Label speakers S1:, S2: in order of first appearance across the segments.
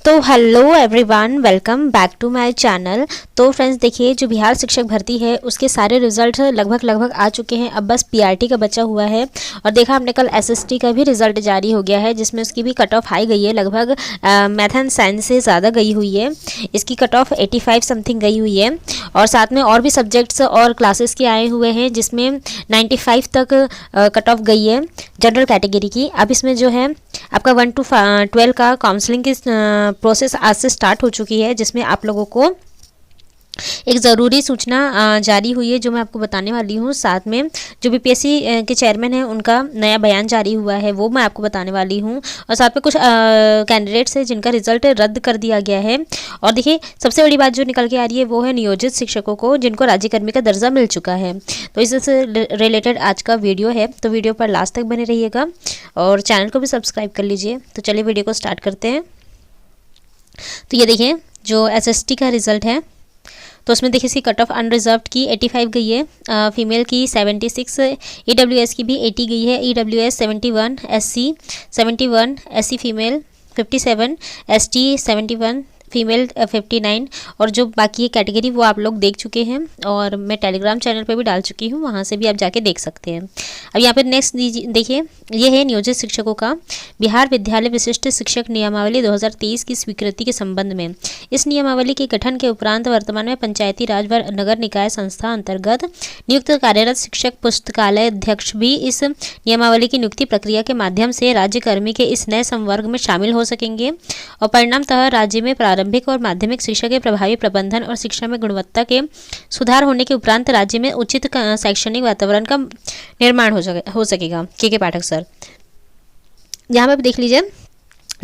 S1: तो hello everyone, welcome back to my channel. तो friends देखिए, जो बिहार शिक्षक भर्ती है उसके सारे रिजल्ट लगभग आ चुके हैं। अब बस पीआरटी का बचा हुआ है। और देखा आपने कल एसएसटी का भी रिजल्ट जारी हो गया है, जिसमें उसकी भी कट ऑफ हाई गई है। लगभग मैथ एंड साइंस से ज़्यादा गई हुई है। इसकी कट ऑफ 85 समथिंग गई हुई है। और साथ में और भी सब्जेक्ट्स और क्लासेस के आए हुए हैं, जिसमें 95 तक कट ऑफ गई है जनरल कैटेगरी की। अब इसमें जो है आपका 1 to 12 का काउंसलिंग की प्रोसेस आज से स्टार्ट हो चुकी है, जिसमें आप लोगों को एक ज़रूरी सूचना जारी हुई है जो मैं आपको बताने वाली हूँ। साथ में जो बीपीएससी के चेयरमैन हैं उनका नया बयान जारी हुआ है, वो मैं आपको बताने वाली हूँ। और साथ में कुछ कैंडिडेट्स हैं जिनका रिजल्ट रद्द कर दिया गया है। और देखिए, सबसे बड़ी बात जो निकल के आ रही है वो है नियोजित शिक्षकों को जिनको राज्यकर्मी का दर्जा मिल चुका है। तो इससे रिलेटेड आज का वीडियो है, तो वीडियो पर लास्ट तक बने रहिएगा और चैनल को भी सब्सक्राइब कर लीजिए। तो चलिए वीडियो को स्टार्ट करते हैं। तो ये देखिए, जो एसएसटी का रिज़ल्ट है तो उसमें देखिए इसकी कट ऑफ अनरिजर्व्ड की 85 गई है, फीमेल की 76, ईडब्ल्यूएस की भी 80 गई है, EWS 71, SC 71, SC female 57, ST 71, female 59। और जो बाकी कैटेगरी वो आप लोग देख चुके हैं और मैं टेलीग्राम चैनल पे भी डाल चुकी हूँ, वहाँ से भी आप जाके देख सकते हैं। अब यहाँ पे नेक्स्ट देखिए, ये है नियोजित शिक्षकों का बिहार विद्यालय विशिष्ट शिक्षक नियमावली 2023 की स्वीकृति के संबंध में। इस नियमावली के गठन के उपरांत वर्तमान में पंचायती राज व नगर निकाय संस्था अंतर्गत नियुक्त कार्यरत शिक्षक पुस्तकालय अध्यक्ष भी इस नियमावली की नियुक्ति प्रक्रिया के माध्यम से राज्यकर्मी के इस नए संवर्ग में शामिल हो सकेंगे। और परिणामतः राज्य में प्रारंभिक और माध्यमिक शिक्षा के प्रभावी प्रबंधन और शिक्षा में गुणवत्ता के सुधार होने के उपरांत राज्य में उचित शैक्षणिक वातावरण का निर्माण हो सकेगा। के पाठक सर, यहाँ पे देख लीजिए,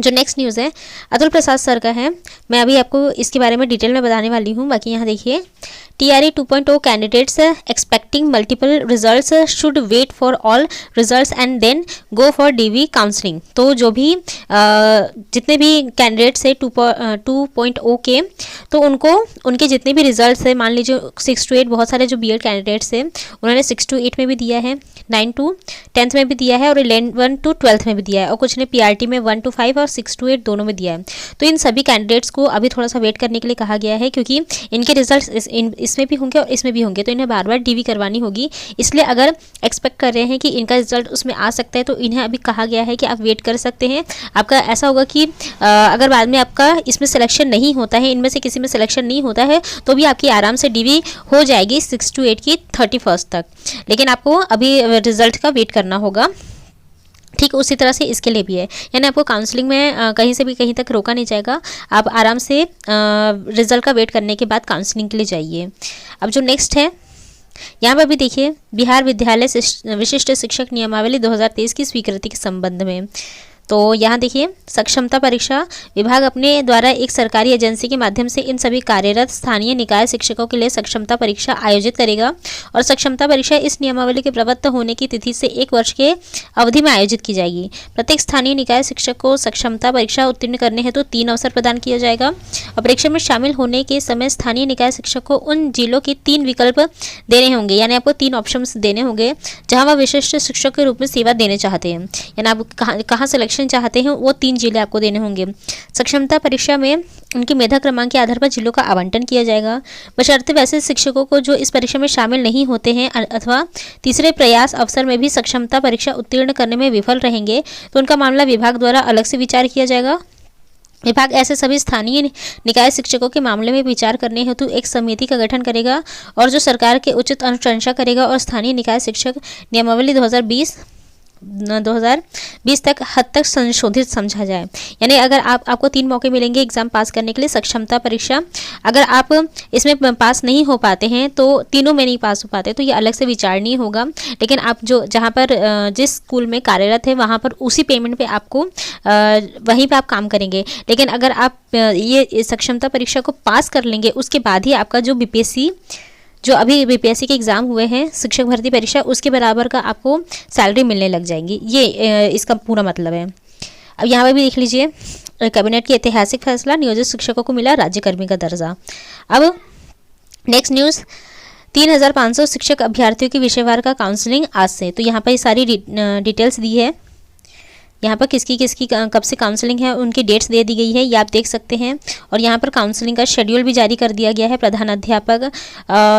S1: जो नेक्स्ट न्यूज़ है अतुल प्रसाद सर का है। मैं अभी आपको इसके बारे में डिटेल में बताने वाली हूँ। बाकी यहाँ देखिए, TRE 2.0 candidates expecting multiple results should wait for all results and then go for DV counselling. तो जो भी जितने भी कैंडिडेट्स है 2.0 के, तो उनको उनके जितने भी रिजल्ट्स है, मान लीजिए 6 to 8, बहुत सारे जो BEd कैंडिडेट्स हैं उन्होंने 6 to 8 में भी दिया है, 9 to 10th में भी दिया है और 11 to 12th में भी दिया है, और कुछ ने PRT में 1 to 5 और 6 to 8 दोनों में दिया है। तो इन सभी कैंडिडेट्स को अभी थोड़ा सा वेट करने के लिए कहा गया है, क्योंकि इनके रिजल्ट्स इसमें भी होंगे और इसमें भी होंगे, तो इन्हें बार बार DV करवानी होगी। इसलिए अगर एक्सपेक्ट कर रहे हैं कि इनका रिजल्ट उसमें आ सकता है, तो इन्हें अभी कहा गया है कि आप वेट कर सकते हैं। आपका ऐसा होगा कि अगर बाद में आपका इसमें सिलेक्शन नहीं होता है, इनमें से किसी में सिलेक्शन नहीं होता है, तो भी आपकी आराम से DV हो जाएगी 6 to 8 की 31st तक। लेकिन आपको अभी रिजल्ट का वेट करना होगा। ठीक उसी तरह से इसके लिए भी है, यानी आपको काउंसलिंग में कहीं से भी कहीं तक रोका नहीं जाएगा। आप आराम से रिजल्ट का वेट करने के बाद काउंसलिंग के लिए जाइए। अब जो नेक्स्ट है, यहाँ पर भी देखिए, बिहार विद्यालय विशिष्ट शिक्षक नियमावली 2023 की स्वीकृति के संबंध में। तो यहाँ देखिए, सक्षमता परीक्षा विभाग अपने द्वारा एक सरकारी एजेंसी के माध्यम से इन सभी कार्यरत स्थानीय निकाय शिक्षकों के लिए सक्षमता परीक्षा आयोजित करेगा। और सक्षमता परीक्षा इस नियमावली के प्रवृत्त होने की तिथि से 1 वर्ष के अवधि में आयोजित की जाएगी। प्रत्येक स्थानीय निकाय शिक्षक को सक्षमता परीक्षा उत्तीर्ण करने हेतु 3 अवसर प्रदान किया जाएगा। और परीक्षा में शामिल होने के समय स्थानीय निकाय शिक्षक को उन जिलों के 3 विकल्प देने होंगे, यानी आपको 3 ऑप्शन देने होंगे जहाँ वह विशिष्ट शिक्षक के रूप में सेवा देने चाहते हैं, यानी आप कहाँ सिलेक्शन चाहते हैं, वो 3 जिले आपको देने होंगे। सक्षमता परीक्षा में उनकी मेधा क्रमांक के आधार पर जिलों का आवंटन किया जाएगा। बशर्ते वैसे शिक्षकों को जो इस परीक्षा में शामिल नहीं होते हैं अथवा तीसरे प्रयास अवसर में भी सक्षमता परीक्षा उत्तीर्ण करने में विफल रहेंगे, तो उनका मामला विभाग द्वारा अलग से विचार किया जाएगा। विभाग ऐसे सभी स्थानीय निकाय शिक्षकों के मामले में विचार करने हेतु एक समिति का गठन करेगा और जो सरकार के उचित अनुशंसा करेगा और स्थानीय निकाय शिक्षक नियमावली 2020 तक हद तक संशोधित समझा जाए। यानी अगर आपको 3 मौके मिलेंगे एग्जाम पास करने के लिए सक्षमता परीक्षा। अगर आप इसमें पास नहीं हो पाते हैं, तो तीनों में नहीं पास हो पाते, तो ये अलग से विचारणीय होगा। लेकिन आप जो जहाँ पर जिस स्कूल में कार्यरत है वहाँ पर उसी पेमेंट पे आपको वहीं पे आप काम करेंगे। लेकिन अगर आप ये सक्षमता परीक्षा को पास कर लेंगे, उसके बाद ही आपका जो बीपीएससी जो अभी बीपीएससी के एग्ज़ाम हुए हैं शिक्षक भर्ती परीक्षा, उसके बराबर का आपको सैलरी मिलने लग जाएंगी। ये इसका पूरा मतलब है। अब यहाँ पे भी देख लीजिए, कैबिनेट की ऐतिहासिक फैसला, नियोजित शिक्षकों को मिला राज्यकर्मी का दर्जा। अब नेक्स्ट न्यूज़, 3500 शिक्षक अभ्यर्थियों की विषयवार का काउंसलिंग आज से। तो यहाँ पर सारी डिटेल्स दी है। यहाँ पर किसकी किसकी कब से काउंसलिंग है उनकी डेट्स दे दी गई है, ये आप देख सकते हैं। और यहाँ पर काउंसलिंग का शेड्यूल भी जारी कर दिया गया है प्रधानाध्यापक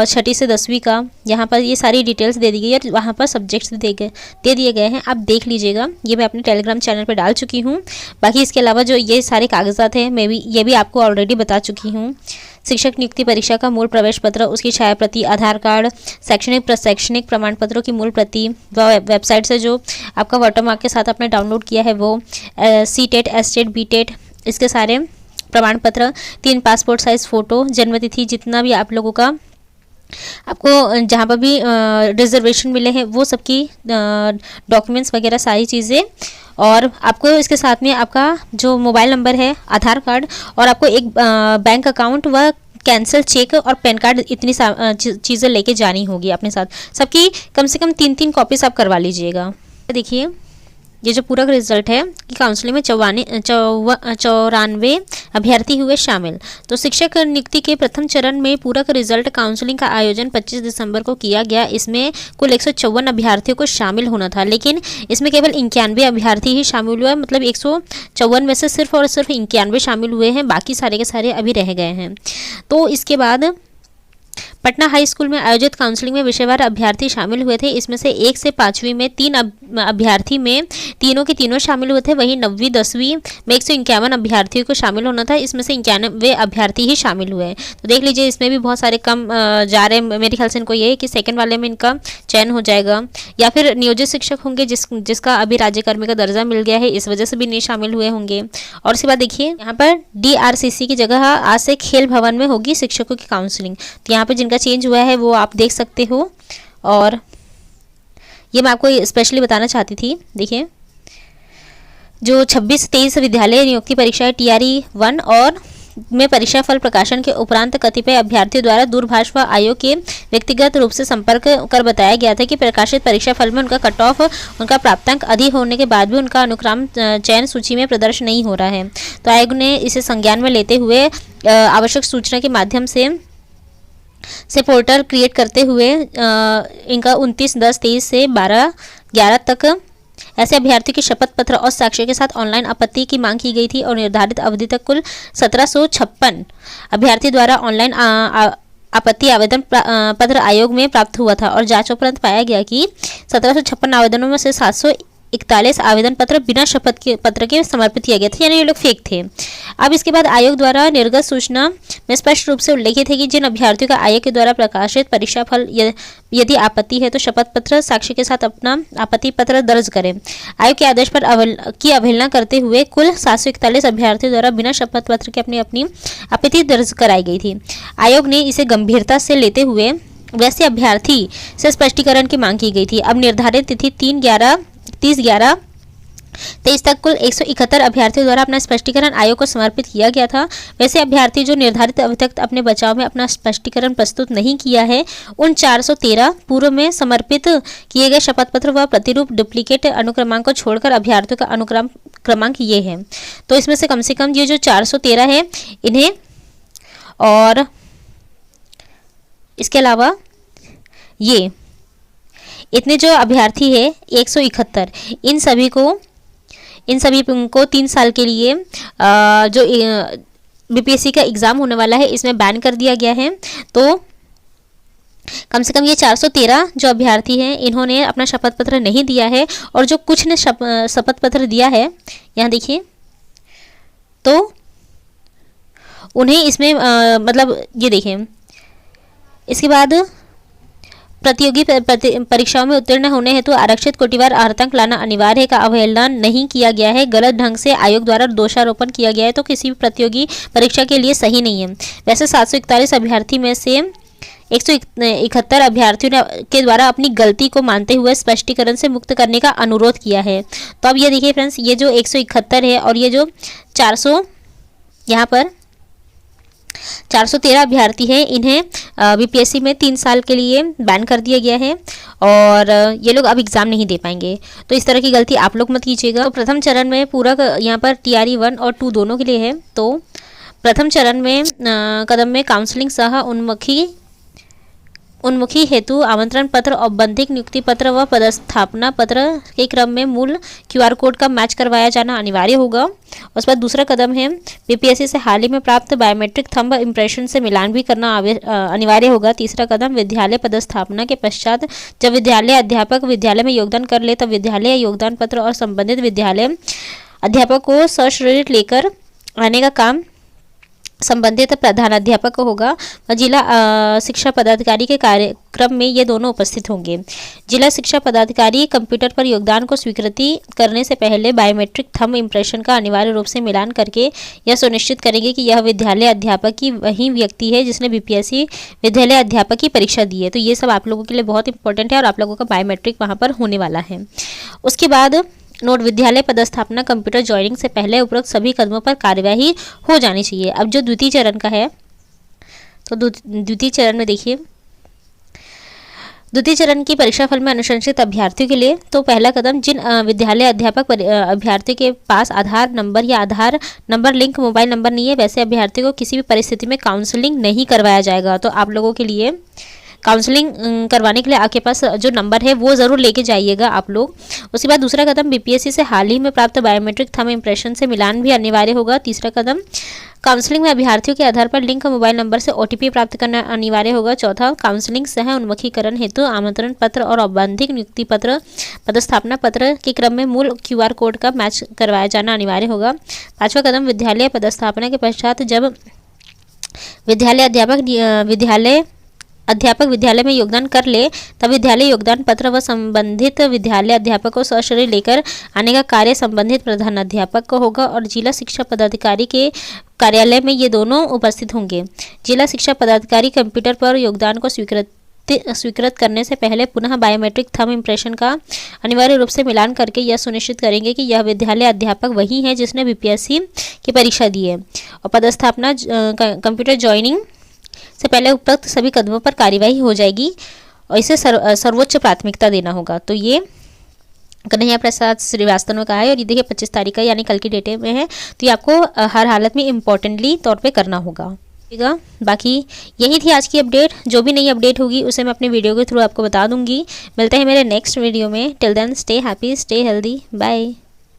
S1: 6ठी से 10वीं का। यहाँ पर ये सारी डिटेल्स दे दी गई है और वहाँ पर सब्जेक्ट्स दे दिए गए हैं, आप देख लीजिएगा। ये मैं अपने टेलीग्राम चैनल पर डाल चुकी हूँ। बाकी इसके अलावा जो ये सारे कागजात हैं ये भी आपको ऑलरेडी बता चुकी हूँ। शिक्षक नियुक्ति परीक्षा का मूल प्रवेश पत्र, उसकी छाया प्रति, आधार कार्ड, शैक्षणिक प्रमाण पत्रों की मूल प्रति, वेबसाइट से जो आपका वाटरमार्क के साथ आपने डाउनलोड किया है वो, सी-टेट, एस-टेट, बी-टेट, इसके सारे प्रमाण पत्र, 3 पासपोर्ट साइज फ़ोटो, जन्मतिथि, जितना भी आप लोगों का आपको जहाँ पर भी रिजर्वेशन मिले हैं वो सबकी डॉक्यूमेंट्स वगैरह सारी चीज़ें, और आपको इसके साथ में आपका जो मोबाइल नंबर है, आधार कार्ड, और आपको एक बैंक अकाउंट व कैंसिल चेक और पैन कार्ड, इतनी चीज़ें लेके जानी होगी अपने साथ। सबकी कम से कम 3-3 कॉपीज आप करवा लीजिएगा। देखिए ये जो पूरा रिजल्ट है कि काउंसलिंग में 94 अभ्यर्थी हुए शामिल। तो शिक्षक नियुक्ति के प्रथम चरण में पूरक रिजल्ट काउंसलिंग का आयोजन 25 दिसंबर को किया गया। इसमें कुल 154 अभ्यर्थियों को शामिल होना था, लेकिन इसमें केवल 91 अभ्यर्थी ही शामिल हुए। मतलब 154 में से सिर्फ और सिर्फ 91 शामिल हुए हैं, बाकी सारे के सारे अभी रह गए हैं। तो इसके बाद पटना हाई स्कूल में आयोजित काउंसलिंग में विषयवार अभ्यर्थी शामिल हुए थे। इसमें से 1 से 5वीं में 3 अभ्यर्थी में तीनों के तीनों शामिल हुए थे। वहीं 9वीं 10वीं में 151 अभ्यर्थियों को शामिल होना था, इसमें से 91 अभ्यर्थी ही शामिल हुए। तो देख लीजिए इसमें भी बहुत सारे कम जा रहे हैं। मेरे ख्याल से इनको ये है कि सेकंड वाले में इनका चयन हो जाएगा, या फिर नियोजित शिक्षक होंगे जिसका अभी राज्यकर्मी का दर्जा मिल गया है, इस वजह से भी नहीं शामिल हुए होंगे। और उसके बाद देखिए यहाँ पर DRCC की जगह आज से खेल भवन में होगी शिक्षकों की काउंसलिंग। तो यहाँ पर जिनका चेंज हुआ है वो आप देख सकते हो, और ये मैं आपको स्पेशली बताना चाहती थी। देखिए जो 26-23 विद्यालय नियुक्ति परीक्षा है TRE 1 और में परीक्षा फल प्रकाशन के उपरांत कतिपय अभ्यर्थियों द्वारा दूरभाष व आयोग के व्यक्तिगत रूप से संपर्क कर बताया गया था कि प्रकाशित परीक्षा फल में उनका कट ऑफ, उनका प्राप्तांक अधिक होने के बाद भी उनका अनुक्रम चयन सूची में प्रदर्शन नहीं हो रहा है। तो आयोग ने इसे संज्ञान में लेते हुए आवश्यक सूचना के माध्यम से पोर्टल क्रिएट करते हुए इनका 29/10/23 से 12/11 तक ऐसे अभ्यर्थियों के शपथ पत्र और साक्ष्य के साथ ऑनलाइन आपत्ति की मांग की गई थी, और निर्धारित अवधि तक कुल 1756 अभ्यर्थी द्वारा ऑनलाइन आपत्ति आवेदन पत्र आयोग में प्राप्त हुआ था। और जांच उपरांत पाया गया कि 1756 आवेदनों में से 741 आवेदन पत्र बिना शपथ के पत्र के समर्पित किया गया था, यानी ये लोग फेक थे। अब इसके बाद आयोग द्वारा निर्गत सूचना में स्पष्ट रूप से उल्लेखित है कि जिन अभ्यर्थियों का आयोग के द्वारा प्रकाशित परीक्षा फल यदि आपत्ति है तो शपथ पत्र साक्ष्य के साथ अपना आपत्ति पत्र दर्ज करें। आयोग के आदेश पर अवहेलना करते हुए कुल 741 अभ्यर्थियों द्वारा बिना शपथ पत्र के अपनी आपत्ति दर्ज कराई गई थी। आयोग ने इसे गंभीरता से लेते हुए वैसे अभ्यर्थी से स्पष्टीकरण की मांग की गई थी। अब निर्धारित तिथि 30/11/23 तक कुल 171 अभ्यर्थियों द्वारा अपना स्पष्टीकरण आयोग को समर्पित किया गया था। वैसे अभ्यर्थी जो निर्धारित अवधि तक अपने बचाव में अपना स्पष्टीकरण प्रस्तुत नहीं किया है, उन 413 पूर्व में समर्पित किए गए शपथ पत्र व प्रतिरूप डुप्लीकेट अनुक्रमांक को छोड़कर अभ्यर्थियों का अनुक्रम क्रमांक ये है। तो इसमें से कम ये जो 413 है इन्हें, और इसके अलावा ये इतने जो अभ्यर्थी है 171, इन सभी को 3 साल के लिए जो BPSC का एग्ज़ाम होने वाला है इसमें बैन कर दिया गया है। तो कम से कम ये 413 जो अभ्यर्थी हैं इन्होंने अपना शपथ पत्र नहीं दिया है, और जो कुछ ने शपथ पत्र दिया है यहाँ देखिए, तो उन्हें इसमें मतलब ये देखें। इसके बाद प्रतियोगी परीक्षाओं में उत्तीर्ण होने हेतु आरक्षित कोटिवार अर्हतांक लाना अनिवार्य है का अवहेलना नहीं किया गया है। गलत ढंग से आयोग द्वारा दोषारोपण किया गया है तो किसी भी प्रतियोगी परीक्षा के लिए सही नहीं है। वैसे 741 अभ्यर्थी में से 171 अभ्यर्थियों के द्वारा अपनी गलती को मानते हुए स्पष्टीकरण से मुक्त करने का अनुरोध किया है। तो अब ये देखिए फ्रेंड्स, ये जो 171 है और ये जो 400 यहाँ पर 413 अभ्यर्थी हैं, इन्हें BPSC में 3 साल के लिए बैन कर दिया गया है, और ये लोग अब एग्ज़ाम नहीं दे पाएंगे। तो इस तरह की गलती आप लोग मत कीजिएगा। तो प्रथम चरण में पूरा यहाँ पर TRE 1 और 2 दोनों के लिए है। तो प्रथम चरण में कदम में काउंसलिंग सह उन्मुखी उन्मुखी हेतु आमंत्रण पत्र, औपबंधिक नियुक्ति पत्र व पदस्थापना पत्र के क्रम में मूल क्यूआर कोड का मैच करवाया जाना अनिवार्य होगा। उस पर दूसरा कदम है बीपीएससी से हाल ही में प्राप्त बायोमेट्रिक थंब इम्प्रेशन से मिलान भी करना अनिवार्य होगा। तीसरा कदम विद्यालय पदस्थापना के पश्चात जब विद्यालय अध्यापक विद्यालय में योगदान कर ले तब विद्यालय योगदान पत्र और संबंधित विद्यालय अध्यापक को सशरीर लेकर आने का काम संबंधित प्रधानाध्यापक को होगा और जिला शिक्षा पदाधिकारी के कार्यक्रम में ये दोनों उपस्थित होंगे। जिला शिक्षा पदाधिकारी कंप्यूटर पर योगदान को स्वीकृति करने से पहले बायोमेट्रिक थंब इम्प्रेशन का अनिवार्य रूप से मिलान करके यह सुनिश्चित करेंगे कि यह विद्यालय अध्यापक की वही व्यक्ति है जिसने बीपीएससी विद्यालय अध्यापक की परीक्षा दी है। तो ये सब आप लोगों के लिए बहुत इंपॉर्टेंट है और आप लोगों का बायोमेट्रिक वहाँ पर होने वाला है। उसके बाद नोट, विद्यालय पदस्थापना कंप्यूटर ज्वाइनिंग से पहले उपरोक्त सभी कदमों पर कार्यवाही हो जानी चाहिए। अब जो द्वितीय चरण का है तो द्वितीय चरण में देखिए, द्वितीय चरण की परीक्षा फल में अनुशंसित अभ्यर्थियों के लिए तो पहला कदम जिन विद्यालय अध्यापक अभ्यर्थियों के पास आधार नंबर या आधार नंबर लिंक मोबाइल नंबर नहीं है वैसे अभ्यर्थियों को किसी भी परिस्थिति में काउंसलिंग नहीं करवाया जाएगा। तो आप लोगों के लिए काउंसलिंग करवाने के लिए आपके पास जो नंबर है वो ज़रूर लेके जाइएगा आप लोग। उसके बाद दूसरा कदम बीपीएससी से हाल ही में प्राप्त बायोमेट्रिक थंब इम्प्रेशन से मिलान भी अनिवार्य होगा। तीसरा कदम काउंसलिंग में अभ्यर्थियों के आधार पर लिंक मोबाइल नंबर से ओटीपी प्राप्त करना अनिवार्य होगा। चौथा, काउंसलिंग सह उन्मुखीकरण हेतु आमंत्रण पत्र और औपबंधिक नियुक्ति पत्र पदस्थापना पत्र के क्रम में मूल क्यूआर कोड का मैच करवाया जाना अनिवार्य होगा। पाँचवा कदम विद्यालय पदस्थापना के पश्चात जब विद्यालय अध्यापक विद्यालय में योगदान कर ले तब विद्यालय योगदान पत्र व संबंधित विद्यालय अध्यापक को सशरीर लेकर आने का कार्य संबंधित प्रधानाध्यापक को होगा और जिला शिक्षा पदाधिकारी के कार्यालय में ये दोनों उपस्थित होंगे। जिला शिक्षा पदाधिकारी कंप्यूटर पर योगदान को स्वीकृत करने से पहले पुनः बायोमेट्रिक थंब इम्प्रेशन का अनिवार्य रूप से मिलान करके यह सुनिश्चित करेंगे कि यह विद्यालय अध्यापक वही है जिसने बीपीएससी की परीक्षा दी है। और पदस्थापना कंप्यूटर ज्वाइनिंग से पहले उपरोक्त सभी कदमों पर कार्यवाही हो जाएगी और इसे सर्वोच्च प्राथमिकता देना होगा। तो ये कन्हैया प्रसाद श्रीवास्तव ने कहा है और ये देखिए 25 तारीख का यानी कल की डेट में है। तो ये आपको हर हालत में इम्पोर्टेंटली तौर पे करना होगा। ठीक है, बाकी यही थी आज की अपडेट। जो भी नई अपडेट होगी उसे मैं अपने वीडियो के थ्रू आपको बता दूंगी। मिलते हैं मेरे नेक्स्ट वीडियो में। Till then stay happy, stay healthy, bye.